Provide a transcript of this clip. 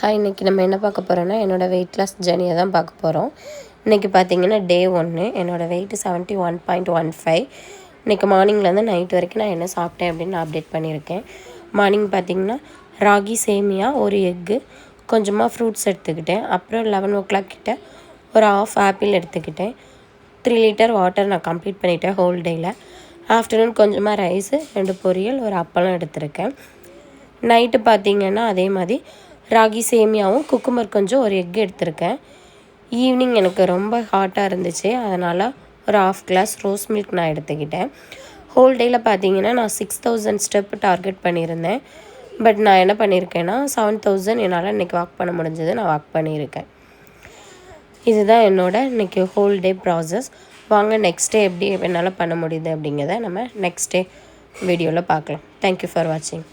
இன்றைக்கி நம்ம என்ன பார்க்க போகிறோன்னா என்னோடய வெயிட் லாஸ் ஜர்னியை தான் பார்க்க போகிறோம். இன்றைக்கி பார்த்திங்கன்னா டே 1 என்னோடய வெயிட் 71.15. இன்றைக்கி மார்னிங்லேருந்து நைட் வரைக்கும் நான் என்ன சாப்பிட்டேன் அப்படின்னு நான் அப்டேட் பண்ணியிருக்கேன். மார்னிங் பார்த்திங்கன்னா ராகி சேமியா, ஒரு எக்கு, கொஞ்சமாக ஃப்ரூட்ஸ் எடுத்துக்கிட்டேன். அப்புறம் 11 o'clock கிட்ட ஒரு ½ ஆப்பிள் எடுத்துக்கிட்டேன். 3 லிட்டர் வாட்டர் நான் கம்ப்ளீட் பண்ணிவிட்டேன் ஹோல் டேயில். ஆஃப்டர்நூன் கொஞ்சமாக ரைஸு, 2 பொரியல், ஒரு அப்பளம் எடுத்திருக்கேன். நைட்டு பார்த்திங்கன்னா அதே மாதிரி ராகி சேமியாவும் குக்கும்பர் கொஞ்சம் ஒரு எக் எடுத்திருக்கேன். ஈவினிங் எனக்கு ரொம்ப ஹாட்டாக இருந்துச்சு, அதனால் ஒரு ½ glass ரோஸ் மில்க் நான் எடுத்துக்கிட்டேன். ஹோல் டேயில் பார்த்தீங்கன்னா நான் 6000 ஸ்டெப் டார்கெட் பண்ணியிருந்தேன். பட் நான் என்ன பண்ணியிருக்கேன்னா 7000 என்னால் இன்றைக்கி வாக் பண்ண முடிஞ்சது, நான் வாக் பண்ணியிருக்கேன். இதுதான் என்னோடய இன்றைக்கி ஹோல் டே ப்ராசஸ். வாங்க நெக்ஸ்ட் டே எப்படி என்னால் பண்ண முடியுது அப்படிங்கிறத நம்ம நெக்ஸ்ட் டே வீடியோவில் பார்க்கலாம். தேங்க்யூ ஃபார் வாட்சிங்.